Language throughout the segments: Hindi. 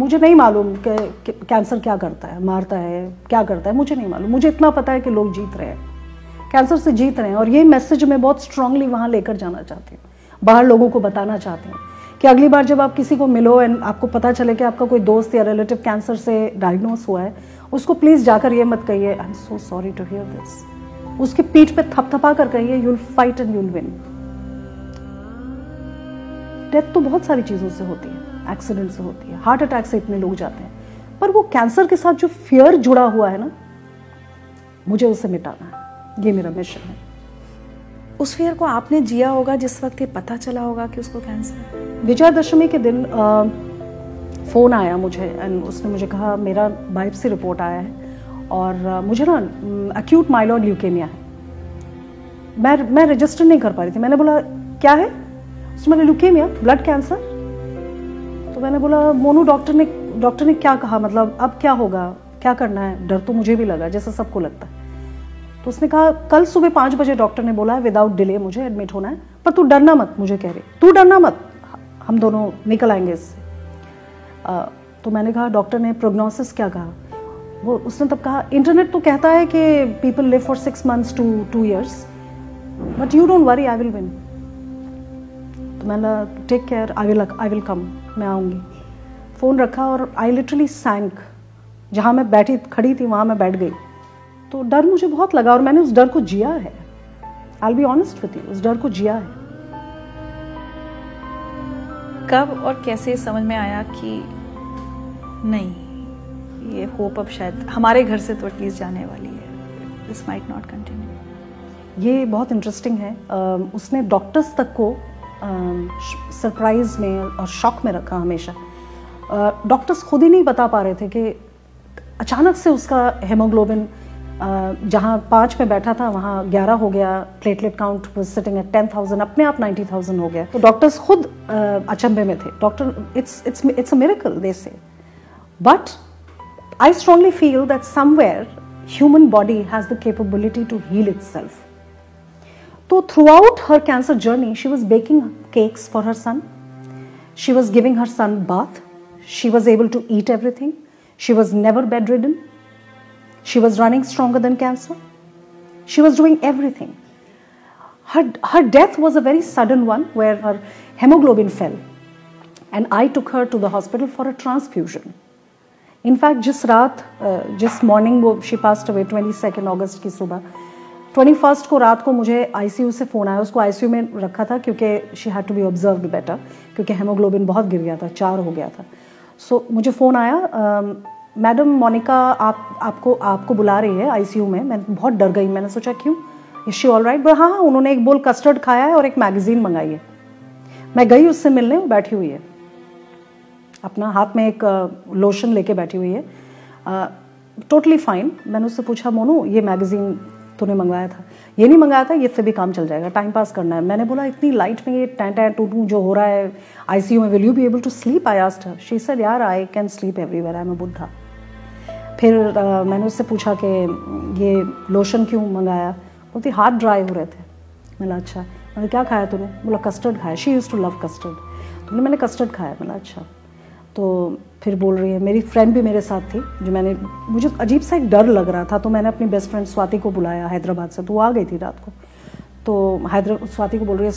मुझे नहीं मालूम कि कैंसर क्या करता है, मारता है, क्या करता है, मुझे नहीं मालूम। मुझे इतना पता है कि लोग जीत रहे हैं, कैंसर से जीत रहे हैं। और ये मैसेज मैं बहुत स्ट्रांगली वहाँ लेकर जाना चाहती हूँ, बाहर लोगों को बताना चाहती हूँ कि अगली बार जब आप किसी को मिलो एंड आपको पता चले कि आपका कोई दोस्त या रिलेटिव कैंसर से डायग्नोस हुआ है, उसको प्लीज़ जाकर ये मत कहिए I am so sorry to hear this. उसकी पीठ पे थपथपा कर कहिए you will fight and you will win. Death तो बहुत सारी चीज़ों से होती है, एक्सीडेंट से होती है, हार्ट अटैक से इतने लोग जाते हैं, पर वो कैंसर के साथ जो फियर जुड़ा हुआ है ना, मुझे उसे मिटाना है। ये मेरा मिशन है। उस फियर को आपने जिया होगा जिस वक्त ये पता चला होगा कि उसको कैंसर है? विजयादशमी के दिन फ़ोन आया मुझे एंड उसने मुझे कहा मेरा बायोप्सी रिपोर्ट आया है और मुझे ना एक्यूट माइलॉइड ल्यूकेमिया है। मैं रजिस्टर नहीं कर पा रही थी। मैंने बोला क्या है? उसने बोला ल्यूकेमिया, ब्लड कैंसर। तो मैंने बोला मोनू डॉक्टर ने क्या कहा, मतलब अब क्या होगा, क्या करना है? डर तो मुझे भी लगा जैसा सबको लगता है। तो उसने कहा कल सुबह 5 बजे डॉक्टर ने बोला है विदाउट डिले मुझे एडमिट होना है, पर तू डरना मत। मुझे कह रही तू डरना मत, हम दोनों निकल आएंगे इससे। तो मैंने कहा डॉक्टर ने प्रोग्नोसिस क्या कहा? उसने तब कहा इंटरनेट तो कहता है कि people live for 6 months to 2 years, but you don't worry, I will win. तो मैंने take care, I will come, मैं आऊँगी। फ़ोन रखा और आई लिटरली सैंक। जहाँ मैं बैठी खड़ी थी वहाँ मैं बैठ गई। तो डर मुझे बहुत लगा और मैंने उस डर को जिया है। I will be honest with you, उस डर को जिया है। कब और कैसे समझ में आया कि नहीं, ये होप अब शायद हमारे घर से तो एटलीस्ट जाने वाली है, दिस माइट नॉट कंटिन्यू? ये बहुत इंटरेस्टिंग है। उसने डॉक्टर्स तक को सरप्राइज में और शॉक में रखा हमेशा। डॉक्टर्स खुद ही नहीं बता पा रहे थे कि अचानक से उसका हेमोग्लोबिन जहाँ 5 में बैठा था वहाँ 11 हो गया, platelet count was sitting at 10,000, अपने आप 90,000 हो गया। तो डॉक्टर्स खुद अचंभे में थे। Doctor it's a miracle they say, but I strongly feel that somewhere human body has the capability to heal itself. तो throughout her cancer journey she was baking cakes for her son, she was giving her son bath, she was able to eat everything, she was never bedridden. She was running stronger than cancer. She was doing everything. Her death was a very sudden one where her hemoglobin fell. And I took her to the hospital for a transfusion. In fact, जिस morning वो she passed away 22 अगस्त की सुबह, 21 को रात को मुझे ICU से फ़ोन आया। उसको ICU में रखा था क्योंकि she had to be observed better, क्योंकि हेमोग्लोबिन बहुत गिर गया था, 4 हो गया था। So मुझे फ़ोन आया, मैडम मोनिका आपको बुला रही है आईसीयू में। मैं बहुत डर गई। मैंने सोचा क्यों, इज शी ऑल राइट? हाँ, उन्होंने एक बोल कस्टर्ड खाया है और एक मैगजीन मंगाई है। मैं गई उससे मिलने, वो बैठी हुई है, अपना हाथ में एक लोशन लेके बैठी हुई है, टोटली फाइन। मैंने उससे पूछा मोनू ये मैगजीन तूने मंगवाया था? ये नहीं मंगाया था, ये से भी काम चल जाएगा, टाइम पास करना है। मैंने बोला इतनी लाइट में ये टैं टू जो हो रहा है आईसीयू में, will you be able to sleep? I asked her. She said यार I can sleep everywhere, I am a Buddha. फिर मैंने उससे पूछा कि ये लोशन क्यों मंगाया? बोलती हाथ ड्राई हो रहे थे। मैंने अच्छा। मैंने क्या खाया तूने? बोला कस्टर्ड खाया, she used to love custard. तो मैंने कस्टर्ड खाया। मैंने अच्छा। तो फिर बोल रही है, मेरी फ्रेंड भी मेरे साथ थी, मुझे अजीब सा एक डर लग रहा था, तो मैंने अपनी बेस्ट फ्रेंड स्वाति को बुलाया हैदराबाद से। तो वो आ गई थी रात को। तो स्वाति को बोल रही है,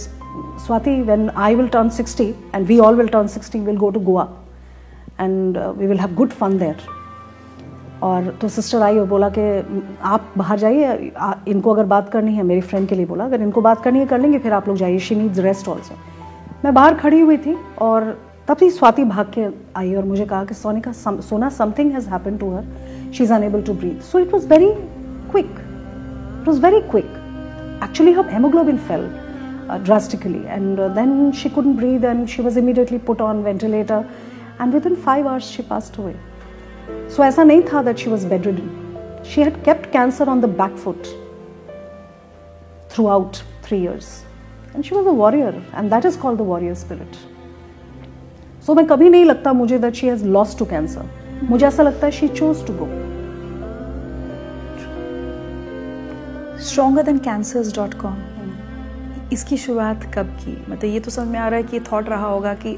Swati when I will turn 60 and we all will turn 60, will go to Goa and we will have good fun there. और तो सिस्टर आई और बोला कि आप बाहर जाइए, इनको अगर बात करनी है, मेरी फ्रेंड के लिए बोला, अगर इनको बात करनी है कर लेंगे, फिर आप लोग जाइए, शी नीड्स रेस्ट ऑल्सो। मैं बाहर खड़ी हुई थी और तब ही स्वाति भाग के आई और मुझे कहा कि Sona something has happened to her, she is unable to breathe. So it was very quick, it was very quick. Actually her haemoglobin fell drastically and then she couldn't breathe and she was immediately put on ventilator and within 5 hours she passed away. So ऐसा नहीं था that she was bedridden. She had kept cancer on the back foot throughout 3 years and she was a warrior and that is called the warrior spirit. So मैं कभी नहीं लगता मुझे that she has lost to cancer. मुझे ऐसा लगता है she chose to go. StrongerThanCancers.com इसकी शुरुआत कब की? मतलब ये तो समझ में आ रहा है कि थॉट रहा होगा कि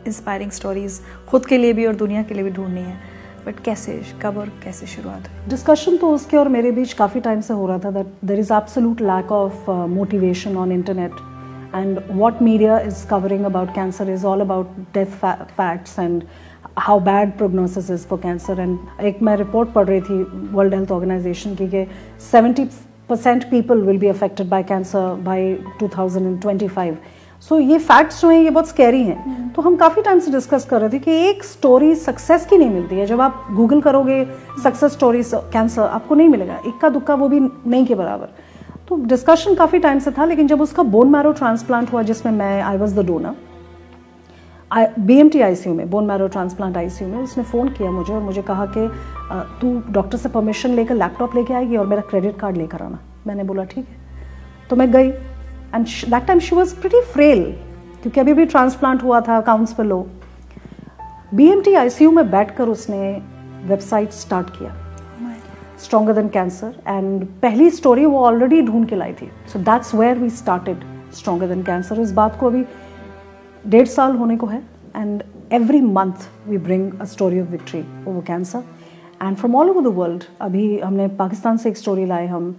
इंस्पायरिंग स्टोरीज खुद के लिए भी और दुनिया के लिए भी ढूंढनी है, बट कैसे, कब और कैसे शुरुआत हुई? डिस्कशन तो उसके और मेरे बीच काफ़ी टाइम से हो रहा था that there is absolute lack of motivation on internet, and what media is covering about cancer is all about death facts and how bad prognosis is for cancer. And एक मैं रिपोर्ट पढ़ रही थी वर्ल्ड हेल्थ ऑर्गेनाइजेशन की कि 70% people will be affected by cancer by 2025। So ये फैक्ट्स जो हैं ये बहुत स्कैरी हैं। तो हम काफ़ी टाइम से डिस्कस कर रहे थे कि एक स्टोरी सक्सेस की नहीं मिलती है। जब आप गूगल करोगे सक्सेस स्टोरीज कैंसर, आपको नहीं मिलेगा, इक्का दुक्का, वो भी नहीं के बराबर। तो डिस्कशन काफ़ी टाइम से था, लेकिन जब उसका बोन मैरो ट्रांसप्लांट हुआ जिसमें I was the donor, BMT ICU में, बोन मैरो ट्रांसप्लांट ICU में, उसने फ़ोन किया मुझे और मुझे कहा कि तू डॉक्टर से परमिशन लेकर लैपटॉप लेके आएगी और मेरा क्रेडिट कार्ड लेकर आना। मैंने बोला ठीक है। तो मैं गई, and that time she was pretty frail, क्योंकि अभी भी ट्रांसप्लांट हुआ था, काउंट्स पे लो। BMT ICU में बैठकर उसने वेबसाइट स्टार्ट किया, स्ट्रॉन्गर देन कैंसर, एंड पहली स्टोरी वो ऑलरेडी ढूंढ के लाई थी। So that's where we started stronger than cancer. इस बात को अभी 1.5 साल होने को है, and every month we bring a story of victory over cancer and from all over the world. अभी हमने पाकिस्तान से एक स्टोरी लाए हम,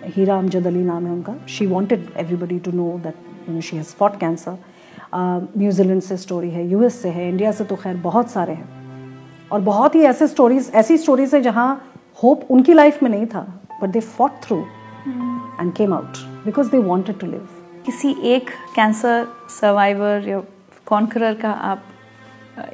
हीरा अमजद अली नाम है उनका। She wanted everybody to know that she has fought cancer. New Zealand से स्टोरी है, US से है, इंडिया से तो खैर बहुत सारे हैं, और बहुत ही ऐसी स्टोरीज है जहाँ होप उनकी लाइफ में नहीं था, but they fought through and came out because they wanted to live. किसी एक कैंसर सर्वाइवर या कॉन्करर का आप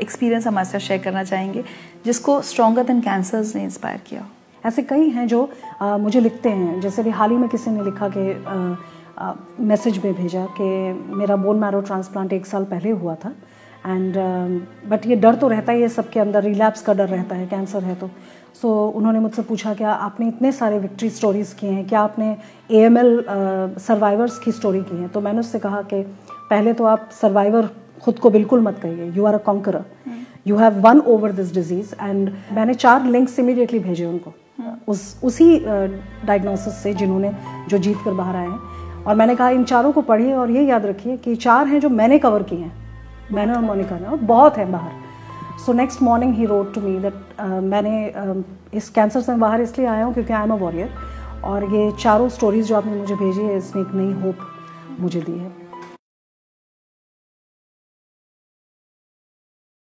एक्सपीरियंस हमारे साथ शेयर करना चाहेंगे जिसको स्ट्रॉन्गर देन कैंसर्स ने इंस्पायर किया? ऐसे कई हैं जो मुझे लिखते हैं, जैसे भी हाल ही में किसी ने लिखा कि मैसेज में भेजा कि मेरा बोन मैरो ट्रांसप्लांट 1 साल पहले हुआ था, एंड बट ये डर तो रहता ही है सबके अंदर, रिलैप्स का डर रहता है, कैंसर है तो। सो उन्होंने मुझसे पूछा क्या आपने इतने सारे विक्ट्री स्टोरीज़ किए हैं, क्या आपने AML सर्वाइवर्स की स्टोरी की है? तो मैंने उससे कहा कि पहले तो आप सर्वाइवर खुद को बिल्कुल मत कहिए, you are a conqueror, you have won over this disease. And मैंने 4 लिंक्स इमीडिएटली भेजे उनको उसी डायग्नोसिस से जो जीत कर बाहर आए हैं, और मैंने कहा इन 4 को पढ़िए और ये याद रखिए कि 4 हैं जो मैंने कवर किए हैं, मैंने और मोनिका ने, और बहुत हैं बाहर। सो नेक्स्ट मॉर्निंग ही रोट टू मी दैट मैंने इस कैंसर से बाहर इसलिए आया हूँ क्योंकि आई एम अ वॉरियर, और ये 4 स्टोरीज जो आपने मुझे भेजी है इसने एक नई होप मुझे दी है।